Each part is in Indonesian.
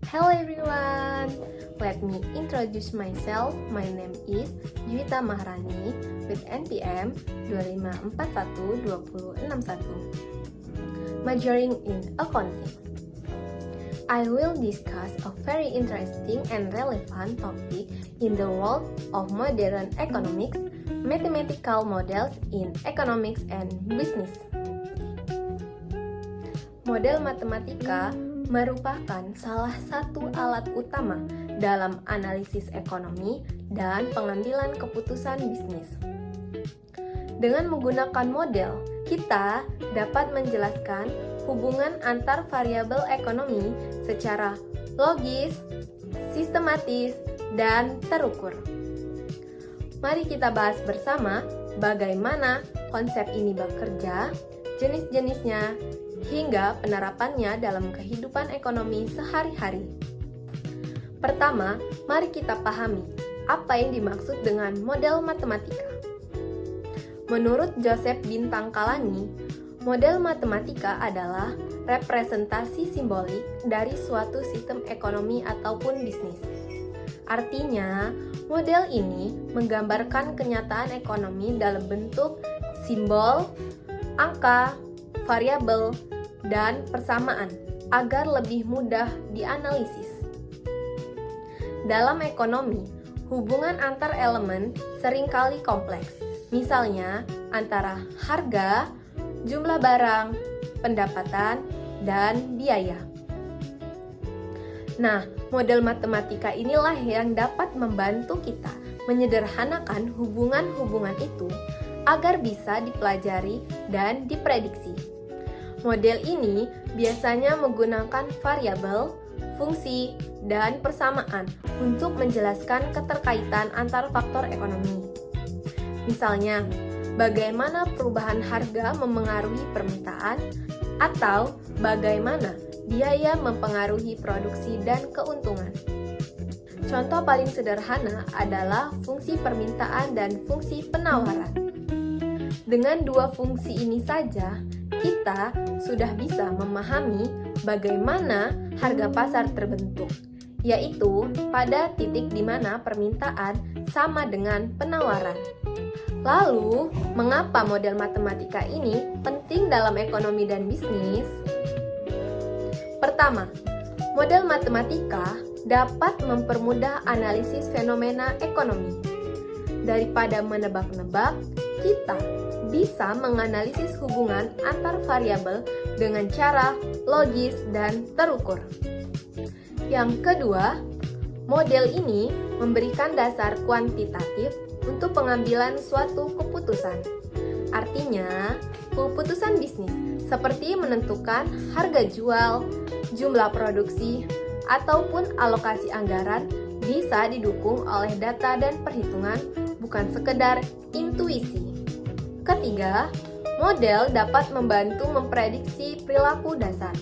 Hello everyone, let me introduce myself. My name is Juwita Maharani with NPM 25412061, majoring in accounting. I will discuss a very interesting and relevant topic in the world of modern economics, mathematical models in economics and business. Model matematika merupakan salah satu alat utama dalam analisis ekonomi dan pengambilan keputusan bisnis. Dengan menggunakan model, kita dapat menjelaskan hubungan antar variabel ekonomi secara logis, sistematis, dan terukur. Mari kita bahas bersama bagaimana konsep ini bekerja, jenis-jenisnya, hingga penerapannya dalam kehidupan ekonomi sehari-hari. Pertama, mari kita pahami apa yang dimaksud dengan model matematika. Menurut Joseph Bintang Kalangi, model matematika adalah representasi simbolik dari suatu sistem ekonomi ataupun bisnis. Artinya, model ini menggambarkan kenyataan ekonomi dalam bentuk simbol, angka, variabel, dan persamaan agar lebih mudah dianalisis. Dalam ekonomi, hubungan antar elemen seringkali kompleks, misalnya antara harga, jumlah barang, pendapatan, dan biaya. Nah, model matematika inilah yang dapat membantu kita menyederhanakan hubungan-hubungan itu agar bisa dipelajari dan diprediksi. Model ini biasanya menggunakan variabel, fungsi, dan persamaan untuk menjelaskan keterkaitan antar faktor ekonomi. Misalnya, bagaimana perubahan harga memengaruhi permintaan, atau bagaimana biaya mempengaruhi produksi dan keuntungan. Contoh paling sederhana adalah fungsi permintaan dan fungsi penawaran. Dengan dua fungsi ini saja, kita sudah bisa memahami bagaimana harga pasar terbentuk, yaitu pada titik di mana permintaan sama dengan penawaran. Lalu, mengapa model matematika ini penting dalam ekonomi dan bisnis? Pertama, model matematika dapat mempermudah analisis fenomena ekonomi. Daripada menebak-nebak, kita bisa menganalisis hubungan antar variabel dengan cara logis dan terukur. Yang kedua, model ini memberikan dasar kuantitatif untuk pengambilan suatu keputusan. Artinya, keputusan bisnis seperti menentukan harga jual, jumlah produksi, ataupun alokasi anggaran bisa didukung oleh data dan perhitungan, bukan sekedar intuisi. Ketiga, model dapat membantu memprediksi perilaku dasar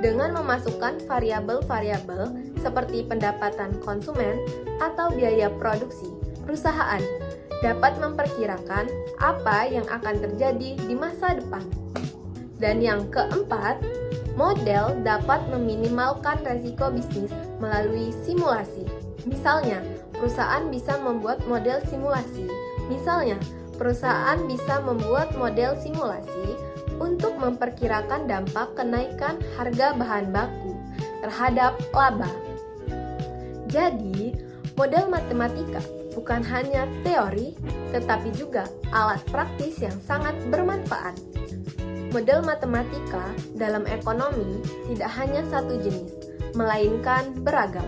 dengan memasukkan variabel-variabel seperti pendapatan konsumen atau biaya produksi. Perusahaan dapat memperkirakan apa yang akan terjadi di masa depan. Dan yang keempat, model dapat meminimalkan resiko bisnis melalui simulasi. Misalnya, perusahaan bisa membuat model simulasi. Untuk memperkirakan dampak kenaikan harga bahan baku terhadap laba. Jadi, model matematika bukan hanya teori, tetapi juga alat praktis yang sangat bermanfaat. Model matematika dalam ekonomi tidak hanya satu jenis, melainkan beragam.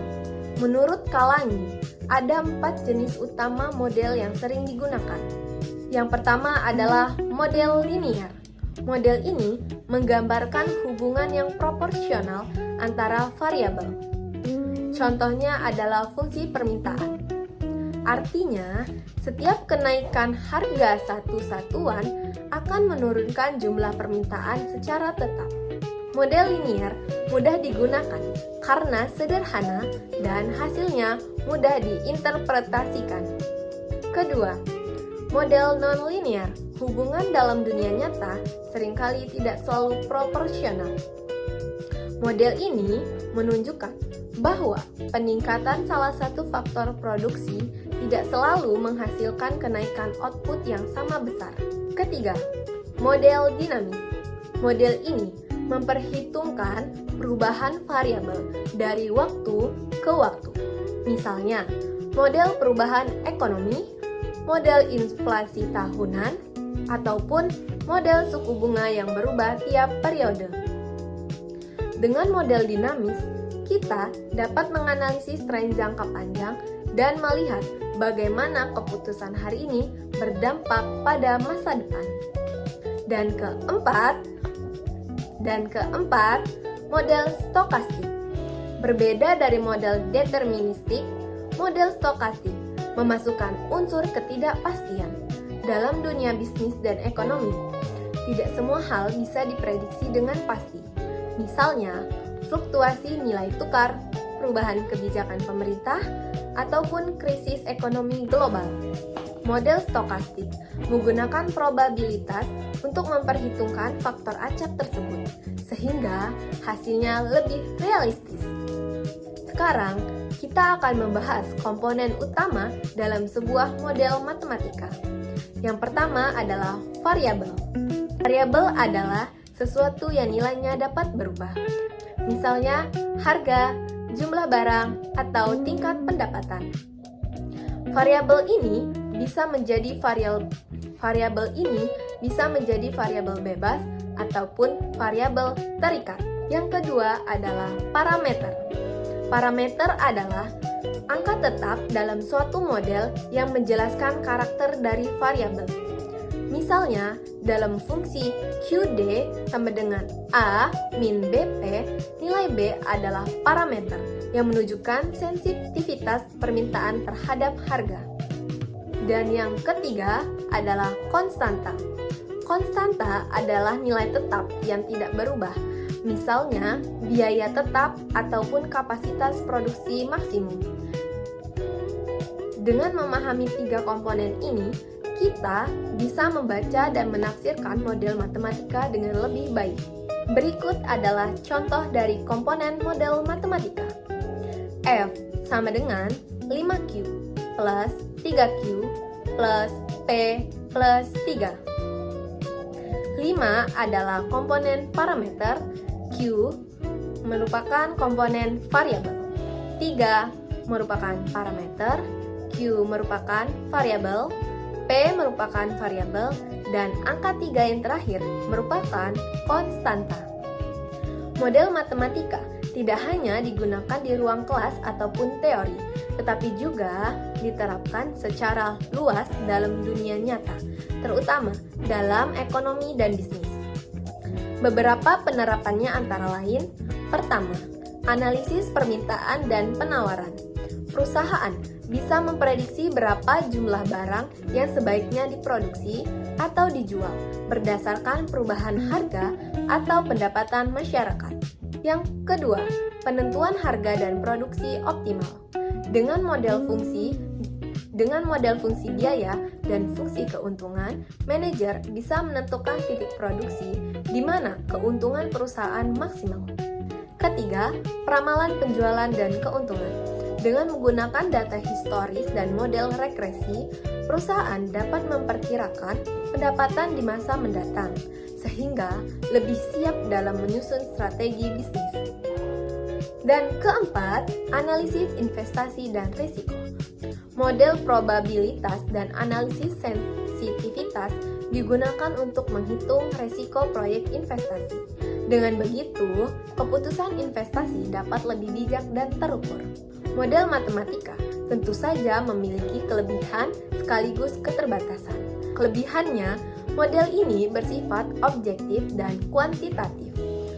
Menurut Kalangi, ada 4 jenis utama model yang sering digunakan. Yang pertama adalah model linear. Model ini menggambarkan hubungan yang proporsional antara variabel. Contohnya adalah fungsi permintaan. Artinya, setiap kenaikan harga satu satuan akan menurunkan jumlah permintaan secara tetap. Model linear mudah digunakan karena sederhana dan hasilnya mudah diinterpretasikan. Kedua, model non-linear. Hubungan dalam dunia nyata seringkali tidak selalu proporsional. Model ini menunjukkan bahwa peningkatan salah satu faktor produksi tidak selalu menghasilkan kenaikan output yang sama besar. Ketiga, model dinamis. Model ini memperhitungkan perubahan variabel dari waktu ke waktu. Misalnya, model perubahan ekonomi, model inflasi tahunan, ataupun model suku bunga yang berubah tiap periode. Dengan model dinamis, kita dapat menganalisis tren jangka panjang dan melihat bagaimana keputusan hari ini berdampak pada masa depan. Dan keempat, model stokastik. Berbeda dari model deterministik, model stokastik memasukkan unsur ketidakpastian. Dalam dunia bisnis dan ekonomi, tidak semua hal bisa diprediksi dengan pasti. Misalnya, fluktuasi nilai tukar, perubahan kebijakan pemerintah, ataupun krisis ekonomi global. Model stokastik menggunakan probabilitas untuk memperhitungkan faktor acak tersebut, sehingga hasilnya lebih realistis. Sekarang, kita akan membahas komponen utama dalam sebuah model matematika. Yang pertama adalah variabel. Variabel adalah sesuatu yang nilainya dapat berubah. Misalnya, harga, jumlah barang, atau tingkat pendapatan. Variabel ini bisa menjadi variabel bebas ataupun variabel terikat. Yang kedua adalah parameter. Parameter adalah angka tetap dalam suatu model yang menjelaskan karakter dari variabel. Misalnya, dalam fungsi QD sama dengan A min BP, nilai B adalah parameter yang menunjukkan sensitivitas permintaan terhadap harga. Dan yang ketiga adalah konstanta. Konstanta adalah nilai tetap yang tidak berubah. Misalnya, biaya tetap ataupun kapasitas produksi maksimum. Dengan memahami tiga komponen ini, kita bisa membaca dan menafsirkan model matematika dengan lebih baik. Berikut adalah contoh dari komponen model matematika. F sama dengan 5Q plus 3Q plus P plus 3. 5 adalah komponen parameter, Q merupakan komponen variabel. 3 merupakan parameter, Q merupakan variabel, P merupakan variabel, dan angka 3 yang terakhir merupakan konstanta. Model matematika tidak hanya digunakan di ruang kelas ataupun teori, tetapi juga diterapkan secara luas dalam dunia nyata, terutama dalam ekonomi dan bisnis. Beberapa penerapannya antara lain: pertama, analisis permintaan dan penawaran. Perusahaan bisa memprediksi berapa jumlah barang yang sebaiknya diproduksi atau dijual berdasarkan perubahan harga atau pendapatan masyarakat. Yang kedua, penentuan harga dan produksi optimal. Dengan model fungsi biaya dan fungsi keuntungan, manajer bisa menentukan titik produksi di mana keuntungan perusahaan maksimal. Ketiga, peramalan penjualan dan keuntungan. Dengan menggunakan data historis dan model regresi, perusahaan dapat memperkirakan pendapatan di masa mendatang, sehingga lebih siap dalam menyusun strategi bisnis. Dan keempat, analisis investasi dan risiko. Model probabilitas dan analisis sensitivitas digunakan untuk menghitung risiko proyek investasi. Dengan begitu, keputusan investasi dapat lebih bijak dan terukur. Model matematika tentu saja memiliki kelebihan sekaligus keterbatasan. Kelebihannya, model ini bersifat objektif dan kuantitatif.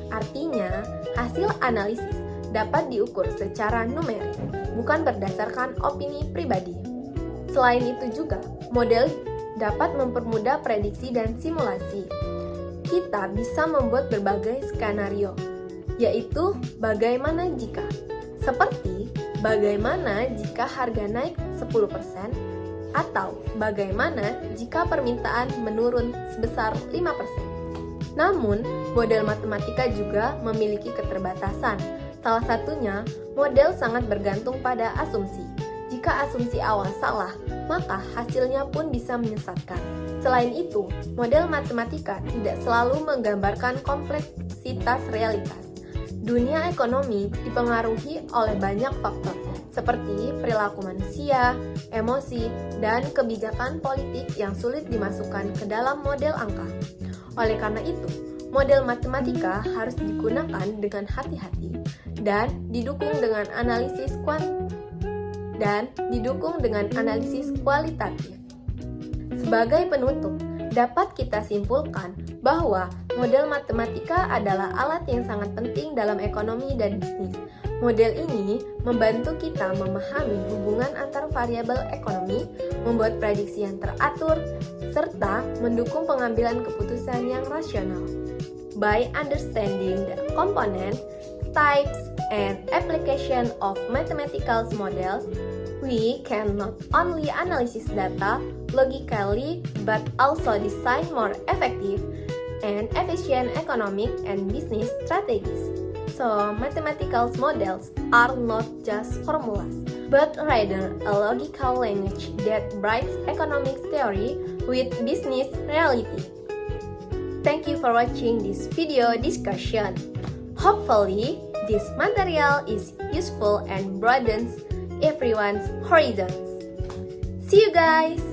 Artinya, hasil analisis dapat diukur secara numerik, bukan berdasarkan opini pribadi. Selain itu juga, model dapat mempermudah prediksi dan simulasi. Kita bisa membuat berbagai skenario, yaitu bagaimana jika, seperti bagaimana jika harga naik 10%, atau bagaimana jika permintaan menurun sebesar 5%. Namun, model matematika juga memiliki keterbatasan, Salah satunya, model sangat bergantung pada asumsi. Jika asumsi awal salah, maka hasilnya pun bisa menyesatkan. Selain itu, model matematika tidak selalu menggambarkan kompleksitas realitas. Dunia ekonomi dipengaruhi oleh banyak faktor, seperti perilaku manusia, emosi, dan kebijakan politik yang sulit dimasukkan ke dalam model angka. Oleh karena itu, model matematika harus digunakan dengan hati-hati dan didukung dengan analisis kualitatif. Sebagai penutup, dapat kita simpulkan bahwa model matematika adalah alat yang sangat penting dalam ekonomi dan bisnis. Model ini membantu kita memahami hubungan antar variabel ekonomi, membuat prediksi yang teratur, serta mendukung pengambilan keputusan yang rasional. By understanding the components, types, and application of mathematical models, we can not only analyze data logically but also design more effective and efficient economic and business strategies. So, mathematical models are not just formulas, but rather a logical language that brings economic theory with business reality. Thank you for watching this video discussion. Hopefully, this material is useful and broadens everyone's horizons. See you guys!